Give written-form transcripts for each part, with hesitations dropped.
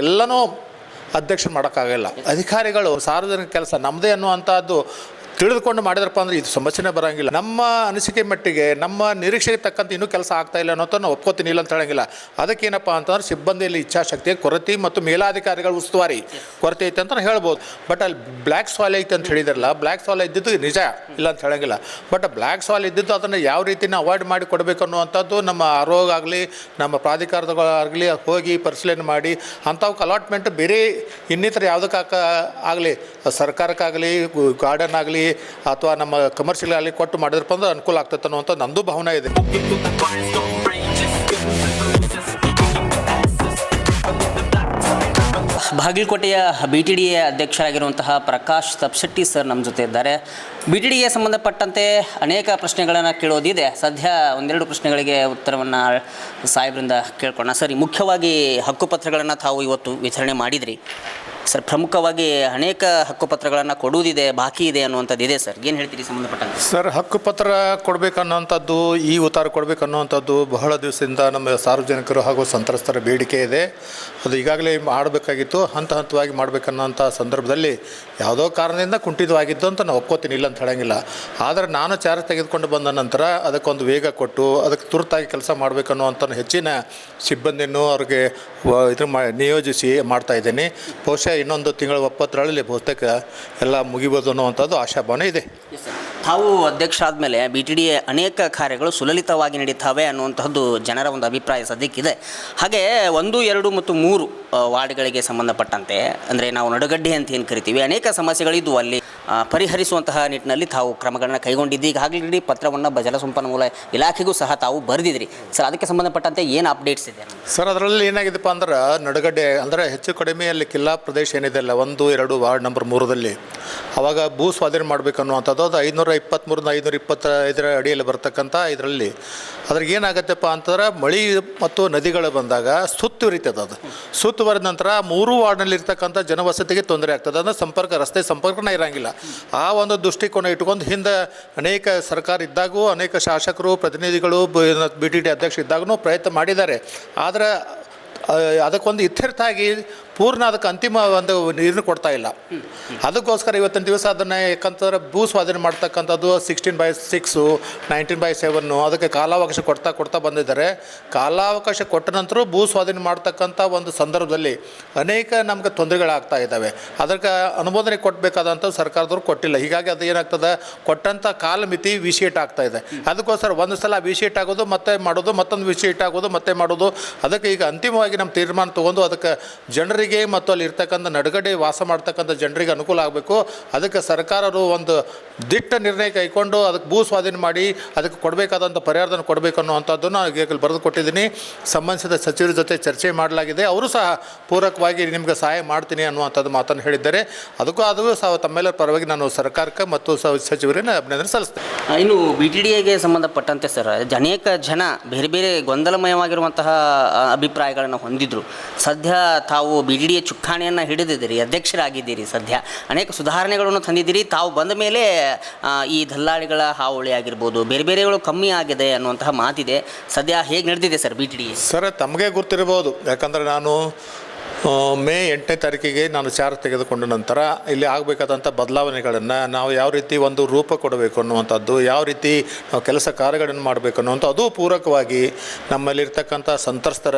ಎಲ್ಲನೂ ಅಧ್ಯಕ್ಷರು ಮಾಡೋಕ್ಕಾಗಲ್ಲ. ಅಧಿಕಾರಿಗಳು ಸಾರ್ವಜನಿಕ ಕೆಲಸ ನಮ್ಮದೇ ಅನ್ನುವಂಥದ್ದು ತಿಳಿದುಕೊಂಡು ಮಾಡಿದ್ರಪ್ಪ ಅಂದರೆ ಇದು ಸಮಸ್ಯೆನೇ ಬರೋಂಗಿಲ್ಲ. ನಮ್ಮ ಅನಿಸಿಕೆ ಮಟ್ಟಿಗೆ ನಮ್ಮ ನಿರೀಕ್ಷೆಗೆ ತಕ್ಕಂತೆ ಇನ್ನೂ ಕೆಲಸ ಆಗ್ತಾಯಿಲ್ಲ ಅನ್ನೋದು ನಾವು ಒಪ್ಕೋತೀನಿ, ಇಲ್ಲ ಅಂತ ಹೇಳೋಂಗಿಲ್ಲ. ಅದಕ್ಕೇನಪ್ಪ ಅಂತಂದ್ರೆ ಸಿಬ್ಬಂದಿಯಲ್ಲಿ ಇಚ್ಛಾಶಕ್ತಿಯ ಕೊರತೆ ಮತ್ತು ಮೇಲಾಧಿಕಾರಿಗಳ ಉಸ್ತುವಾರಿ ಕೊರತೆ ಐತೆ ಅಂತ ಹೇಳ್ಬೋದು. ಬಟ್ ಅಲ್ಲಿ ಬ್ಲ್ಯಾಕ್ ಸಾಯಿಲ್ ಐತೆ ಅಂತ ಹೇಳಿದ್ರಲ್ಲ, ಬ್ಲ್ಯಾಕ್ ಸಾಯಿಲ್ ಇದ್ದಿದ್ದು ನಿಜ, ಇಲ್ಲ ಅಂತ ಹೇಳೋಂಗಿಲ್ಲ. ಬಟ್ ಬ್ಲ್ಯಾಕ್ ಸಾಯಿಲ್ ಇದ್ದಿದ್ದು ಅದನ್ನು ಯಾವ ರೀತಿ ನಾವು ಅವಾಯ್ಡ್ ಮಾಡಿ ಕೊಡಬೇಕು ಅನ್ನುವಂಥದ್ದು ನಮ್ಮ ಆರೋಗ್ಯ ಆಗಲಿ ನಮ್ಮ ಪ್ರಾಧಿಕಾರದಾಗಲಿ ಹೋಗಿ ಪರಿಶೀಲನೆ ಮಾಡಿ ಅಂಥವಕ್ಕೆ ಅಲಾಟ್ಮೆಂಟ್ ಬೇರೆ ಇನ್ನಿತರ ಯಾವುದಕ್ಕೆ ಆಗಲಿ ಸರ್ಕಾರಕ್ಕಾಗಲಿ ಗಾರ್ಡನ್ ಆಗಲಿ ಅಥವಾ ನಮ್ಮ ಕಮರ್ಷಿಯಲ್ ಆಗಲಿ ಕೊಟ್ಟು ಮಾಡಿದ್ರಪ್ಪ ಅಂದ್ರೆ ಅನುಕೂಲ ಆಗ್ತದೆ ಅನ್ನುವಂಥ ನಂದು ಭಾವನೆ ಇದೆ. ಬಾಗಲಕೋಟೆಯ BTDA ಅಧ್ಯಕ್ಷರಾಗಿರುವಂತಹ ಪ್ರಕಾಶ್ ತಪ್ಶೆಟ್ಟಿ ಸರ್ ನಮ್ಮ ಜೊತೆ ಇದ್ದಾರೆ. BTDA ಸಂಬಂಧಪಟ್ಟಂತೆ ಅನೇಕ ಪ್ರಶ್ನೆಗಳನ್ನು ಕೇಳೋದಿದೆ. ಸದ್ಯ ಒಂದೆರಡು ಪ್ರಶ್ನೆಗಳಿಗೆ ಉತ್ತರವನ್ನು ಸಾಹೇಬರಿಂದ ಕೇಳ್ಕೊಳ್ಳೋಣ. ಸರ್, ಮುಖ್ಯವಾಗಿ ಹಕ್ಕುಪತ್ರಗಳನ್ನು ತಾವು ಇವತ್ತು ವಿತರಣೆ ಮಾಡಿದ್ರಿ ಸರ್. ಪ್ರಮುಖವಾಗಿ ಅನೇಕ ಹಕ್ಕುಪತ್ರಗಳನ್ನು ಕೊಡುವುದಿದೆ, ಬಾಕಿ ಇದೆ ಅನ್ನುವಂಥದ್ದು ಇದೆ ಸರ್. ಏನು ಹೇಳ್ತೀರಿ ಸಂಬಂಧಪಟ್ಟಂತೆ? ಸರ್, ಹಕ್ಕುಪತ್ರ ಕೊಡಬೇಕನ್ನುವಂಥದ್ದು, ಈ ಉತ್ತಾರ ಕೊಡಬೇಕನ್ನುವಂಥದ್ದು ಬಹಳ ದಿವಸದಿಂದ ನಮ್ಮ ಸಾರ್ವಜನಿಕರು ಹಾಗೂ ಸಂತ್ರಸ್ತರ ಬೇಡಿಕೆ ಇದೆ. ಅದು ಈಗಾಗಲೇ ಮಾಡಬೇಕಾಗಿತ್ತು, ಹಂತವಾಗಿ ಮಾಡಬೇಕನ್ನೋಂಥ ಸಂದರ್ಭದಲ್ಲಿ ಯಾವುದೋ ಕಾರಣದಿಂದ ಕುಂಠಿತವಾಗಿದ್ದು ಅಂತ ನಾನು ಒಪ್ಕೋತೀನಿ, ಇಲ್ಲ ಅಂತ ಹೇಳೋಂಗಿಲ್ಲ. ಆದರೆ ನಾನು ಚಾರ್ಜ್ ತೆಗೆದುಕೊಂಡು ಬಂದ ನಂತರ ಅದಕ್ಕೊಂದು ವೇಗ ಕೊಟ್ಟು ಅದಕ್ಕೆ ತುರ್ತಾಗಿ ಕೆಲಸ ಮಾಡಬೇಕನ್ನುವಂಥ ಹೆಚ್ಚಿನ ಸಿಬ್ಬಂದಿಯನ್ನು ಅವ್ರಿಗೆ ನಿಯೋಜಿಸಿ ಮಾಡ್ತಾಯಿದ್ದೀನಿ. ಬಹುಶಃ ಇನ್ನೊಂದು ತಿಂಗಳ 20 ಬಹುತೇಕ ಎಲ್ಲ ಮುಗಿಬೋದು ಅನ್ನುವಂಥದ್ದು ಆಶಾಭಾವನೆ ಇದೆ. ತಾವು ಅಧ್ಯಕ್ಷ ಆದಮೇಲೆ BTDA ಅನೇಕ ಕಾರ್ಯಗಳು ಸುಲಲಿತವಾಗಿ ನಡೀತಾವೆ ಅನ್ನುವಂಥದ್ದು ಜನರ ಒಂದು ಅಭಿಪ್ರಾಯ ಸದ್ಯಕ್ಕಿದೆ. ಹಾಗೆ 1, 2 ಮತ್ತು 3 ವಾರ್ಡ್ಗಳಿಗೆ ಸಂಬಂಧಪಟ್ಟಂತೆ, ಅಂದರೆ ನಾವು ನಡುಗಡ್ಡೆ ಅಂತ ಏನು ಕರಿತೀವಿ, ಅನೇಕ ಸಮಸ್ಯೆಗಳಿದ್ದು ಅಲ್ಲಿ ಪರಿಹರಿಸುವಂತಹ ನಿಟ್ಟಿನಲ್ಲಿ ತಾವು ಕ್ರಮಗಳನ್ನು ಕೈಗೊಂಡಿದ್ದು. ಈಗಾಗಲೇ ಪತ್ರವನ್ನು ಜಲಸಂಪನ್ಮೂಲ ಇಲಾಖೆಗೂ ಸಹ ತಾವು ಬರೆದಿದ್ರಿ ಸರ್. ಅದಕ್ಕೆ ಸಂಬಂಧಪಟ್ಟಂತೆ ಏನು ಅಪ್ಡೇಟ್ಸ್ ಇದೆ ಸರ್? ಅದರಲ್ಲಿ ಏನಾಗಿದೆಪ್ಪ ಅಂದ್ರೆ ನಡುಗಡ್ಡೆ ಅಂದರೆ ಹೆಚ್ಚು ಕಡಿಮೆ ಅಲ್ಲಿ ಕಿಲ್ಲಾ ಪ್ರದೇಶ ಏನಿದೆ ಅಲ್ಲ, 1, 2 ವಾರ್ಡ್ ನಂಬರ್ 3ರಲ್ಲಿ ಅವಾಗ ಭೂ ಸ್ವಾಧೀನ ಮಾಡಬೇಕನ್ನುವಂಥದ್ದು ಅದು 523 525 ಅಡಿಯಲ್ಲಿ ಬರ್ತಕ್ಕಂಥ ಇದರಲ್ಲಿ ಅದ್ರಿಗೆ ಏನಾಗತ್ತಪ್ಪ ಅಂತಂದ್ರೆ ಮಳೆ ಮತ್ತು ನದಿಗಳು ಬಂದಾಗ ಸುತ್ತುವರಿತದೆ. ಅದು ಸುತ್ತುವರಿದ ನಂತರ 3 ವಾರ್ಡ್ನಲ್ಲಿ ಇರ್ತಕ್ಕಂಥ ಜನವಸತಿಗೆ ತೊಂದರೆ ಆಗ್ತದೆ. ಅಂದರೆ ರಸ್ತೆ ಸಂಪರ್ಕನೇ ಇರೋಂಗಿಲ್ಲ. ಆ ಒಂದು ದೃಷ್ಟಿಕೋನ ಇಟ್ಕೊಂಡು ಹಿಂದೆ ಅನೇಕ ಸರ್ಕಾರ ಇದ್ದಾಗೂ ಅನೇಕ ಶಾಸಕರು ಪ್ರತಿನಿಧಿಗಳು BTDA ಅಧ್ಯಕ್ಷ ಇದ್ದಾಗೂ ಪ್ರಯತ್ನ ಮಾಡಿದ್ದಾರೆ. ಆದರೆ ಅದಕ್ಕೊಂದು ಇತ್ಯರ್ಥ ಆಗಿ ಪೂರ್ಣ ಅದಕ್ಕೆ ಅಂತಿಮ ಒಂದು ನೀರನ್ನು ಕೊಡ್ತಾ ಇಲ್ಲ. ಅದಕ್ಕೋಸ್ಕರ ಇವತ್ತಿನ ದಿವಸ ಅದನ್ನು ಯಾಕಂತಂದ್ರೆ ಭೂ ಸ್ವಾಧೀನ ಮಾಡ್ತಕ್ಕಂಥದ್ದು 16/6 19/7 ಅದಕ್ಕೆ ಕಾಲಾವಕಾಶ ಕೊಡ್ತಾ ಬಂದಿದ್ದಾರೆ. ಕಾಲಾವಕಾಶ ಕೊಟ್ಟ ನಂತರ ಭೂ ಸ್ವಾಧೀನ ಮಾಡ್ತಕ್ಕಂಥ ಒಂದು ಸಂದರ್ಭದಲ್ಲಿ ಅನೇಕ ನಮ್ಗೆ ತೊಂದರೆಗಳಾಗ್ತಾ ಇದ್ದಾವೆ. ಅದಕ್ಕೆ ಅನುಮೋದನೆ ಕೊಡಬೇಕಾದಂಥ ಸರ್ಕಾರದವ್ರು ಕೊಟ್ಟಿಲ್ಲ. ಹೀಗಾಗಿ ಅದು ಏನಾಗ್ತದೆ, ಕೊಟ್ಟಂಥ ಕಾಲಮಿತಿ ವಿಶೇಟ್ ಆಗ್ತಾ ಇದೆ. ಅದಕ್ಕೋಸ್ಕರ ಒಂದು ಸಲ ವಿಶೇಟ್ ಆಗೋದು ಮತ್ತೆ ಮಾಡೋದು, ಮತ್ತೊಂದು ವಿಶೇಟ್ ಆಗೋದು ಮತ್ತೆ ಮಾಡೋದು. ಅದಕ್ಕೆ ಈಗ ಅಂತಿಮವಾಗಿ ನಮ್ಮ ತೀರ್ಮಾನ ತೊಗೊಂಡು ಅದಕ್ಕೆ ಜನರಿಗೆ ಮತ್ತು ಅಲ್ಲಿ ಇರ್ತಕ್ಕಂಥ ನಡುಗಡೆ ವಾಸ ಮಾಡ್ತಕ್ಕಂಥ ಜನರಿಗೆ ಅನುಕೂಲ ಆಗಬೇಕು. ಅದಕ್ಕೆ ಸರ್ಕಾರರು ಒಂದು ದಿಟ್ಟ ನಿರ್ಣಯ ಕೈಗೊಂಡು ಅದಕ್ಕೆ ಭೂ ಸ್ವಾಧೀನ ಮಾಡಿ ಅದಕ್ಕೆ ಕೊಡಬೇಕಾದಂಥ ಪರಿಹಾರವನ್ನು ಕೊಡಬೇಕು ಅನ್ನುವಂಥದ್ದನ್ನು ಈಗಾಗಲೇ ಬರೆದು ಕೊಟ್ಟಿದ್ದೀನಿ. ಸಂಬಂಧಿಸಿದ ಸಚಿವರ ಜೊತೆ ಚರ್ಚೆ ಮಾಡಲಾಗಿದೆ. ಅವರು ಸಹ ಪೂರಕವಾಗಿ ನಿಮಗೆ ಸಹಾಯ ಮಾಡ್ತೀನಿ ಅನ್ನುವಂಥದ್ದು ಮಾತನ್ನು ಹೇಳಿದ್ದಾರೆ. ಅದು ಸಹ ತಮ್ಮೆಲ್ಲರ ಪರವಾಗಿ ನಾನು ಸರ್ಕಾರಕ್ಕೆ ಮತ್ತು ಸಚಿವರನ್ನು ಅಭಿನಂದನೆ ಸಲ್ಲಿಸ್ತೇನೆ. ಇನ್ನು BTDAಗೆ ಸಂಬಂಧಪಟ್ಟಂತೆ ಸರ್, ಅನೇಕ ಜನ ಬೇರೆ ಬೇರೆ ಗೊಂದಲಮಯವಾಗಿರುವಂತಹ ಅಭಿಪ್ರಾಯಗಳನ್ನು ಹೊಂದಿದ್ರು. ಸದ್ಯ ತಾವು BTDA ಚುಕ್ಕಾಣಿಯನ್ನು ಹಿಡಿದಿದ್ದೀರಿ, ಅಧ್ಯಕ್ಷರಾಗಿದ್ದೀರಿ. ಸದ್ಯ ಅನೇಕ ಸುಧಾರಣೆಗಳನ್ನು ತಂದಿದ್ದೀರಿ. ತಾವು ಬಂದ ಮೇಲೆ ಈ ದಲ್ಲಾಳಿಗಳ ಹಾವಳಿ ಆಗಿರ್ಬೋದು, ಬೇರೆ ಬೇರೆಗಳು ಕಮ್ಮಿ ಆಗಿದೆ ಅನ್ನುವಂತಹ ಮಾತಿದೆ. ಸದ್ಯ ಹೇಗೆ ನಡೆದಿದೆ ಸರ್ BTDA? ಸರ್, ತಮಗೆ ಗೊತ್ತಿರ್ಬೋದು. ಯಾಕಂದರೆ ನಾನು ಮೇ 8ನೇ ತಾರೀಕಿಗೆ ನಾನು ಚಾರ್ಜ್ ತೆಗೆದುಕೊಂಡ ನಂತರ ಇಲ್ಲಿ ಆಗಬೇಕಾದಂಥ ಬದಲಾವಣೆಗಳನ್ನು ನಾವು ಯಾವ ರೀತಿ ಒಂದು ರೂಪ ಕೊಡಬೇಕು ಅನ್ನುವಂಥದ್ದು, ಯಾವ ರೀತಿ ನಾವು ಕೆಲಸ ಕಾರ್ಯಗಳನ್ನು ಮಾಡಬೇಕು ಅನ್ನುವಂಥ ಅದು ಪೂರಕವಾಗಿ ನಮ್ಮಲ್ಲಿರ್ತಕ್ಕಂಥ ಸಂತ್ರಸ್ತರ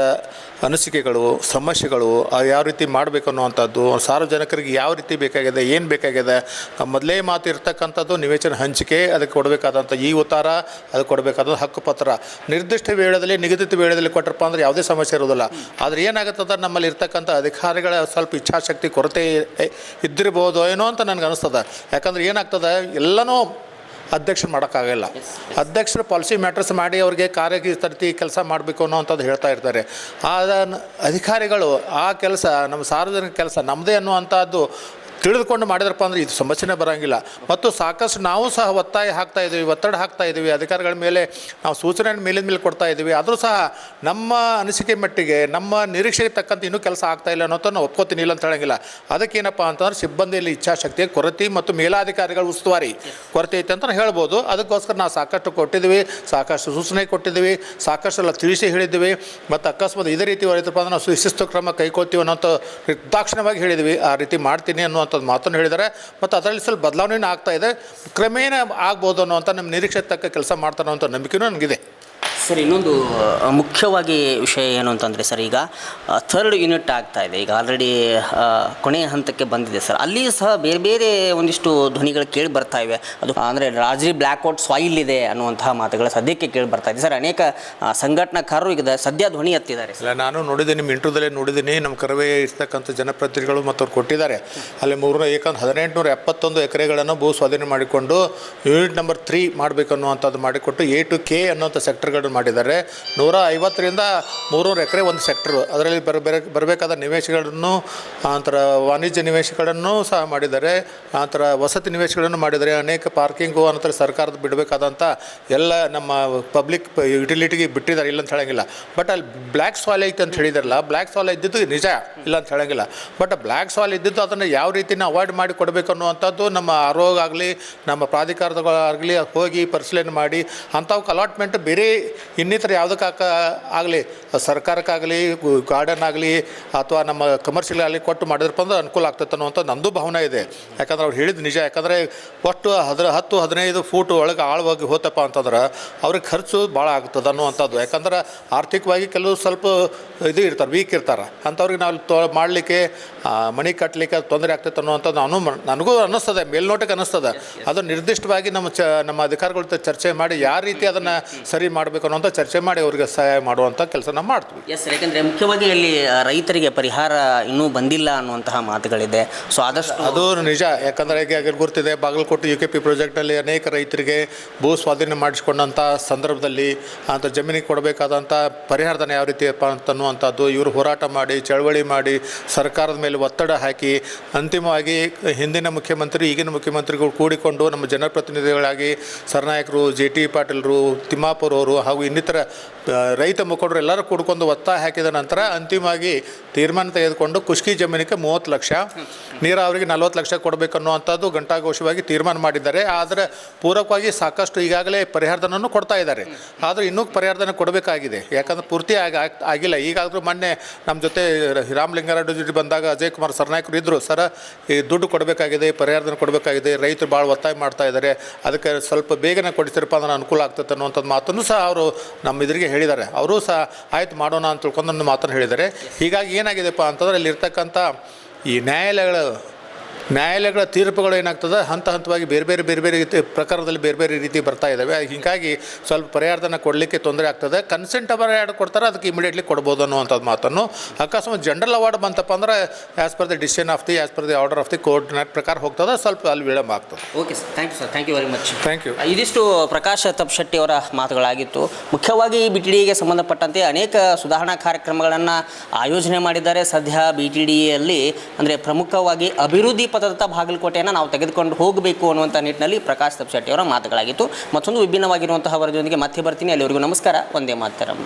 ಅನಿಸಿಕೆಗಳು ಸಮಸ್ಯೆಗಳು ಯಾವ ರೀತಿ ಮಾಡಬೇಕು ಅನ್ನುವಂಥದ್ದು, ಸಾರ್ವಜನಿಕರಿಗೆ ಯಾವ ರೀತಿ ಬೇಕಾಗಿದೆ, ಏನು ಬೇಕಾಗಿದೆ, ಮೊದಲೇ ಮಾತು ಇರ್ತಕ್ಕಂಥದ್ದು ನಿವೇಚನ ಹಂಚಿಕೆ, ಅದಕ್ಕೆ ಕೊಡಬೇಕಾದಂಥ ಈ ಉತ್ತಾರ, ಅದಕ್ಕೆ ಕೊಡಬೇಕಾದಂಥ ಹಕ್ಕುಪತ್ರ ನಿರ್ದಿಷ್ಟ ವೇಳೆಯಲ್ಲಿ ನಿಗದಿತ ವೇಳೆಯಲ್ಲಿ ಕೊಟ್ಟರಪ್ಪ ಅಂದರೆ ಯಾವುದೇ ಸಮಸ್ಯೆ ಇರೋದಿಲ್ಲ. ಆದರೆ ಏನಾಗುತ್ತದೆ, ನಮ್ಮಲ್ಲಿ ಇರ್ತಕ್ಕಂಥ ಅಧಿಕಾರಿಗಳ ಸ್ವಲ್ಪ ಇಚ್ಛಾಶಕ್ತಿ ಕೊರತೆ ಇದ್ದಿರ್ಬೋದು ಏನೋ ಅಂತ ನನಗೆ ಅನಿಸ್ತದೆ. ಯಾಕಂದ್ರೆ ಏನಾಗ್ತದೆ, ಎಲ್ಲನೂ ಅಧ್ಯಕ್ಷರು ಮಾಡೋಕ್ಕಾಗಲ್ಲ. ಅಧ್ಯಕ್ಷರು ಪಾಲಿಸಿ ಮ್ಯಾಟರ್ಸ್ ಮಾಡಿ ಅವ್ರಿಗೆ ಕಾರ್ಯತರ್ತಿ ಕೆಲಸ ಮಾಡಬೇಕು ಅನ್ನೋವಂಥದ್ದು ಹೇಳ್ತಾ ಇರ್ತಾರೆ. ಆ ಅಧಿಕಾರಿಗಳು ಆ ಕೆಲಸ ನಮ್ಮ ಸಾರ್ವಜನಿಕ ಕೆಲಸ ನಮ್ಮದೇ ಅನ್ನುವಂಥದ್ದು ತಿಳಿದುಕೊಂಡು ಮಾಡಿದ್ರಪ್ಪ ಅಂದರೆ ಇದು ಸಮಸ್ಯೆನೇ ಬರೋಂಗಿಲ್ಲ. ಮತ್ತು ಸಾಕಷ್ಟು ನಾವು ಸಹ ಒತ್ತಾಯ ಹಾಕ್ತಾ ಇದ್ದೀವಿ, ಒತ್ತಡ ಹಾಕ್ತಾ ಇದ್ದೀವಿ, ಅಧಿಕಾರಿಗಳ ಮೇಲೆ ನಾವು ಸೂಚನೆಯನ್ನು ಮೇಲಿನ ಮೇಲೆ ಕೊಡ್ತಾ ಇದ್ದೀವಿ. ಆದರೂ ಸಹ ನಮ್ಮ ಅನಿಸಿಕೆ ಮಟ್ಟಿಗೆ ನಮ್ಮ ನಿರೀಕ್ಷೆಗೆ ತಕ್ಕಂತೆ ಇನ್ನೂ ಕೆಲಸ ಆಗ್ತಾ ಇಲ್ಲ ಅನ್ನೋದು ನಾವು ಒಪ್ಕೋತೀನಿ, ಇಲ್ಲ ಅಂತ ಹೇಳೋಂಗಿಲ್ಲ. ಅದಕ್ಕೇನಪ್ಪ ಅಂತಂದ್ರೆ ಸಿಬ್ಬಂದಿಯಲ್ಲಿ ಇಚ್ಛಾಶಕ್ತಿಯ ಕೊರತೆ ಮತ್ತು ಮೇಲಾಧಿಕಾರಿಗಳ ಉಸ್ತುವಾರಿ ಕೊರತೆ ಐತೆ ಅಂತ ಹೇಳ್ಬೋದು. ಅದಕ್ಕೋಸ್ಕರ ನಾವು ಸಾಕಷ್ಟು ಕೊಟ್ಟಿದ್ದೀವಿ, ಸಾಕಷ್ಟು ಸೂಚನೆ ಕೊಟ್ಟಿದ್ದೀವಿ, ಸಾಕಷ್ಟು ಎಲ್ಲ ತಿಳಿಸಿ ಹೇಳಿದ್ದೀವಿ. ಮತ್ತು ಅಕಸ್ಮಾತ್ ಇದೇ ರೀತಿ ಹೊರತಪ್ಪ ಅಂದ್ರೆ ನಾವು ಶಿಸ್ತು ಕ್ರಮ ಕೈಗೊಳ್ತೀವಿ ಅನ್ನೋಂಥ ನಿರ್ದಾಕ್ಷಿಣ್ಯವಾಗಿ ಹೇಳಿದ್ವಿ. ಆ ರೀತಿ ಮಾಡ್ತೀನಿ ಅನ್ನುವಂಥದ್ದು ಮಾತನ್ನು ಹೇಳಿದ್ದಾರೆ. ಮತ್ತು ಅದರಲ್ಲಿ ಸ್ವಲ್ಪ ಬದಲಾವಣೆಯೂ ಆಗ್ತಾ ಇದೆ, ಕ್ರಮೇಣ ಆಗ್ಬೋದು ಅನ್ನೋವಂಥ ನಮ್ಮ ನಿರೀಕ್ಷೆ ತಕ್ಕ ಕೆಲಸ ಮಾಡ್ತಾರೋ ಅಂಥ ನಂಬಿಕೆಯೂ ನನಗಿದೆ. ಸರ್, ಇನ್ನೊಂದು ಮುಖ್ಯವಾಗಿ ವಿಷಯ ಏನು ಅಂತಂದರೆ ಸರ್, ಈಗ ಥರ್ಡ್ ಯೂನಿಟ್ ಆಗ್ತಾ ಇದೆ, ಈಗ ಆಲ್ರೆಡಿ ಕೊನೆಯ ಹಂತಕ್ಕೆ ಬಂದಿದೆ ಸರ್. ಅಲ್ಲಿ ಸಹ ಬೇರೆ ಬೇರೆ ಒಂದಿಷ್ಟು ಧ್ವನಿಗಳು ಕೇಳಿ ಬರ್ತಾ ಇವೆ. ಅದು ಅಂದರೆ ರಾಜಿ ಬ್ಲ್ಯಾಕ್ಔಟ್ ಸಾಯಿಲ್ ಇದೆ ಅನ್ನುವಂತಹ ಮಾತುಗಳು ಸದ್ಯಕ್ಕೆ ಕೇಳಿ ಬರ್ತಾ ಇದೆ ಸರ್. ಅನೇಕ ಸಂಘಟನಾಕಾರರು ಈಗ ಸದ್ಯ ಧ್ವನಿ ಎತ್ತಿದ್ದಾರೆ ಇಲ್ಲ, ನಾನು ನೋಡಿದ್ದೀನಿ, ನಿಮ್ಮ ಇಂಟರ್ವ್ಯೂದಲ್ಲೇ ನೋಡಿದ್ದೀನಿ. ನಮ್ಮ ಕರವೇ ಇರ್ತಕ್ಕಂಥ ಜನಪ್ರತಿನಿಧಿಗಳು ಮತ್ತು ಅವ್ರು ಕೊಟ್ಟಿದ್ದಾರೆ. ಅಲ್ಲಿ 1871 ಎಕರೆಗಳನ್ನು ಭೂ ಸ್ವಾಧೀನ ಮಾಡಿಕೊಂಡು ಯೂನಿಟ್ ನಂಬರ್ 3 ಮಾಡಬೇಕನ್ನುವಂಥದ್ದು ಮಾಡಿಕೊಟ್ಟು A to K ಅನ್ನೋಂಥ ಸೆಕ್ಟರ್ಗಳನ್ನು ಮಾಡಿದ್ದಾರೆ. 150ರಿಂದ 300 ಎಕರೆ ಒಂದು ಸೆಕ್ಟರು. ಅದರಲ್ಲಿ ಬರಬೇಕಾದ ನಿವೇಶಗಳನ್ನು, ನಂತರ ವಾಣಿಜ್ಯ ನಿವೇಶಗಳನ್ನು ಸಹ ಮಾಡಿದ್ದಾರೆ, ನಂತರ ವಸತಿ ನಿವೇಶಗಳನ್ನು ಮಾಡಿದ್ದಾರೆ. ಅನೇಕ ಪಾರ್ಕಿಂಗು, ನಂತರ ಸರ್ಕಾರದ ಬಿಡಬೇಕಾದಂಥ ಎಲ್ಲ ನಮ್ಮ ಪಬ್ಲಿಕ್ ಯುಟಿಲಿಟಿಗೆ ಬಿಟ್ಟಿದ್ದಾರೆ, ಇಲ್ಲ ಅಂತ ಹೇಳೋಂಗಿಲ್ಲ. ಬಟ್ ಅಲ್ಲಿ ಬ್ಲ್ಯಾಕ್ ಸಾಯಿಲ್ ಐತೆ ಅಂತ ಹೇಳಿದಾರಲ್ಲ, ಬ್ಲ್ಯಾಕ್ ಸಾಯಿಲ್ ಇದ್ದಿದ್ದು ನಿಜ, ಇಲ್ಲ ಅಂತ ಹೇಳೋಂಗಿಲ್ಲ. ಬಟ್ ಬ್ಲ್ಯಾಕ್ ಸಾಯಿಲ್ ಇದ್ದಿದ್ದು ಅದನ್ನು ಯಾವ ರೀತಿ ನಾವು ಅವಾಯ್ಡ್ ಮಾಡಿ ಕೊಡಬೇಕು ಅನ್ನುವಂಥದ್ದು ನಮ್ಮ ಆರೋಗ್ಯ ಆಗಲಿ, ನಮ್ಮ ಪ್ರಾಧಿಕಾರಗಳಾಗಲಿ ಹೋಗಿ ಪರಿಶೀಲನೆ ಮಾಡಿ ಅಂಥವಕ್ಕೆ ಅಲಾಟ್ಮೆಂಟ್ ಬೇರೆ ಇನ್ನಿತರ ಯಾವುದಕ್ಕೆ ಆಗಲಿ, ಸರ್ಕಾರಕ್ಕಾಗಲಿ, ಗಾರ್ಡನ್ ಆಗಲಿ ಅಥವಾ ನಮ್ಮ ಕಮರ್ಷಿಯಲ್ ಆಗಲಿ ಕೊಟ್ಟು ಮಾಡಿದ್ರಪ್ಪ ಅಂದ್ರೆ ಅನುಕೂಲ ಆಗ್ತದೆ ಅನ್ನುವಂಥ ನಂದು ಭಾವನೆ ಇದೆ. ಯಾಕಂದ್ರೆ ಅವ್ರು ಹೇಳಿದ್ದು ನಿಜ. ಯಾಕಂದರೆ ಒಟ್ಟು 10-15 ಫೂಟ್ ಒಳಗೆ ಆಳವಾಗಿ ಹೋತಪ್ಪ ಅಂತಂದ್ರೆ ಅವ್ರಿಗೆ ಖರ್ಚು ಭಾಳ ಆಗ್ತದೆ ಅನ್ನುವಂಥದ್ದು. ಯಾಕಂದ್ರೆ ಆರ್ಥಿಕವಾಗಿ ಕೆಲವು ಸ್ವಲ್ಪ ಇದು ಇರ್ತಾರೆ, ವೀಕ್ ಇರ್ತಾರೆ. ಅಂಥವ್ರಿಗೆ ನಾವು ಮಾಡಲಿಕ್ಕೆ ಮನೆ ಕಟ್ಟಲಿಕ್ಕೆ ತೊಂದರೆ ಆಗ್ತೈತೆ ಅನ್ನುವಂಥದ್ದು ನನಗೂ ಅನ್ನಿಸ್ತದೆ, ಮೇಲ್ನೋಟಕ್ಕೆ ಅನ್ನಿಸ್ತದೆ. ಅದು ನಿರ್ದಿಷ್ಟವಾಗಿ ನಮ್ಮ ಅಧಿಕಾರಿಗಳ ಚರ್ಚೆ ಮಾಡಿ ಯಾವ ರೀತಿ ಅದನ್ನು ಸರಿ ಮಾಡಬೇಕು ಅನ್ನೋಂಥ ಚರ್ಚೆ ಮಾಡಿ ಅವರಿಗೆ ಸಹಾಯ ಮಾಡುವಂಥ ಕೆಲಸ ನಾವು ಮಾಡ್ತೀವಿ. ಎಸ್, ಯಾಕೆಂದರೆ ಮುಖ್ಯವಾಗಿ ಅಲ್ಲಿ ರೈತರಿಗೆ ಪರಿಹಾರ ಇನ್ನೂ ಬಂದಿಲ್ಲ ಅನ್ನುವಂತಹ ಮಾತುಗಳಿದೆ. ಸೊ ಆದಷ್ಟು ಅದು ನಿಜ. ಯಾಕಂದರೆ ಈಗ ಗುರ್ತಿದೆ, ಬಾಗಲಕೋಟೆ UKP ಪ್ರಾಜೆಕ್ಟಲ್ಲಿ ಅನೇಕ ರೈತರಿಗೆ ಭೂ ಸ್ವಾಧೀನ ಮಾಡಿಸ್ಕೊಂಡಂಥ ಸಂದರ್ಭದಲ್ಲಿ ಅಂತ ಜಮೀನಿಗೆ ಕೊಡಬೇಕಾದಂಥ ಪರಿಹಾರಧನ ಯಾವ ರೀತಿ ಅಂತನ್ನುವಂಥದ್ದು ಇವರು ಹೋರಾಟ ಮಾಡಿ, ಚಳವಳಿ ಮಾಡಿ, ಸರ್ಕಾರದ ಮೇಲೆ ಒತ್ತಡ ಹಾಕಿ ಅಂತಿಮವಾಗಿ ಹಿಂದಿನ ಮುಖ್ಯಮಂತ್ರಿ, ಈಗಿನ ಮುಖ್ಯಮಂತ್ರಿಗಳು ಕೂಡಿಕೊಂಡು ನಮ್ಮ ಜನಪ್ರತಿನಿಧಿಗಳಾಗಿ ಸರ್ನಾಯಕರು, JT ಪಾಟೀಲ್ರು, ತಿಮ್ಮಾಪುರ್ ಅವರು ಹಾಗೂ ಇನ್ನಿತರ ರೈತ ಮುಖಂಡರು ಎಲ್ಲರೂ ಕೂಡ್ಕೊಂಡು ಒತ್ತಾಯ ಹಾಕಿದ ನಂತರ ಅಂತಿಮವಾಗಿ ತೀರ್ಮಾನ ತೆಗೆದುಕೊಂಡು ಕುಷ್ಕಿ ಜಮೀನಿಗೆ 30 ಲಕ್ಷ, ನೀರಾವರಿಗೆ 40 ಲಕ್ಷ ಕೊಡಬೇಕನ್ನುವಂಥದ್ದು ಘಂಟಾಘೋಷವಾಗಿ ತೀರ್ಮಾನ ಮಾಡಿದ್ದಾರೆ. ಆದರೆ ಪೂರಕವಾಗಿ ಸಾಕಷ್ಟು ಈಗಾಗಲೇ ಪರಿಹಾರಧನವನ್ನು ಕೊಡ್ತಾ ಇದ್ದಾರೆ. ಆದರೆ ಇನ್ನೂ ಪರಿಹಾರಧನ ಕೊಡಬೇಕಾಗಿದೆ. ಯಾಕಂದರೆ ಪೂರ್ತಿ ಆಗಿಲ್ಲ. ಈಗಾದರೂ ಮೊನ್ನೆ ನಮ್ಮ ಜೊತೆ ರಾಮಲಿಂಗಾರೆಡ್ಡಿ ಜೊತೆ ಬಂದಾಗ ಅಜಯ್ ಕುಮಾರ್ ಸರ್ನಾಯಕರು ಇದ್ದರು. ಸರ, ಈ ದುಡ್ಡು ಕೊಡಬೇಕಾಗಿದೆ, ಪರಿಹಾರಧನ ಕೊಡಬೇಕಾಗಿದೆ, ರೈತರು ಭಾಳ ಒತ್ತಾಯ ಮಾಡ್ತಾ ಇದ್ದಾರೆ, ಅದಕ್ಕೆ ಸ್ವಲ್ಪ ಬೇಗನೆ ಕೊಡಿಸಿರಪ್ಪ ಅಂದ್ರೆ ಅನುಕೂಲ ಆಗ್ತದೆ ಅನ್ನುವಂಥದ್ದು ಮಾತನ್ನು ಸಹ ಅವರು ನಮ್ಮ ಎದುರಿಗೆ ಹೇಳಿದ್ದಾರೆ. ಅವರು ಸಹ ಆಯ್ತು ಮಾಡೋಣ ಅಂತ ತಿಳ್ಕೊಂಡು ನನ್ನ ಮಾತನ್ನು ಹೇಳಿದ್ದಾರೆ. ಹೀಗಾಗಿ ಏನಾಗಿದೆಪ್ಪ ಅಂತಂದರೆ ಅಲ್ಲಿರ್ತಕ್ಕಂಥ ಈ ನ್ಯಾಯಾಲಯಗಳ ತೀರ್ಪುಗಳು ಏನಾಗ್ತದೆ, ಹಂತವಾಗಿ ಬೇರೆ ಬೇರೆ ರೀತಿ ಪ್ರಕಾರದಲ್ಲಿ ಬೇರೆ ಬೇರೆ ರೀತಿ ಬರ್ತಾ ಇದ್ದಾವೆ. ಹೀಗಾಗಿ ಸ್ವಲ್ಪ ಪರಿಹಾರಧನ ಕೊಡಲಿಕ್ಕೆ ತೊಂದರೆ ಆಗ್ತದೆ. ಕನ್ಸೆಂಟ್ ಅವಾರ್ಡ್ ಕೊಡ್ತಾರೆ, ಅದಕ್ಕೆ ಇಮಿಡಿಯೇಟ್ಲಿ ಕೊಡ್ಬೋದು ಅನ್ನುವಂಥದ್ದು ಮಾತನ್ನು. ಅಕಸ್ಮಾತ್ ಜನರಲ್ ಅವಾರ್ಡ್ ಬಂತಪ್ಪ ಅಂದ್ರೆ as per the decision of the order of the court ಪ್ರಕಾರ ಹೋಗ್ತದೆ, ಸ್ವಲ್ಪ ಅಲ್ಲಿ ವಿಳಂಬ ಆಗ್ತದೆ. Okay sir, thank you sir, thank you very much. Thank you. ಇದಿಷ್ಟು ಪ್ರಕಾಶ್ ತಪ್ಪಶೆಟ್ಟಿ ಅವರ ಮಾತುಗಳಾಗಿತ್ತು. ಮುಖ್ಯವಾಗಿ BTDAಗೆ ಸಂಬಂಧಪಟ್ಟಂತೆ ಅನೇಕ ಸುಧಾರಣಾ ಕಾರ್ಯಕ್ರಮಗಳನ್ನು ಆಯೋಜನೆ ಮಾಡಿದ್ದಾರೆ. ಸದ್ಯ BTDAಯಲ್ಲಿ ಅಂದರೆ ಪ್ರಮುಖವಾಗಿ ಅಭಿವೃದ್ಧಿ ಪದದತ್ತ ಬಾಗಲಕೋಟೆಯನ್ನು ನಾವು ತೆಗೆದುಕೊಂಡು ಹೋಗಬೇಕು ಅನ್ನುವಂಥ ನಿಟ್ಟಿನಲ್ಲಿ ಪ್ರಕಾಶ್ ತಪ್ಪಶೆಟ್ಟಿ ಅವರ ಮಾತುಗಳಾಗಿತ್ತು. ಮತ್ತೊಂದು ವಿಭಿನ್ನವಾಗಿರುವಂತಹ ವರದಿಯೊಂದಿಗೆ ಮತ್ತೆ ಬರ್ತೀನಿ. ಅಲ್ಲಿವರೆಗೂ ನಮಸ್ಕಾರ. ವಂದೇ ಮಾತರಂ.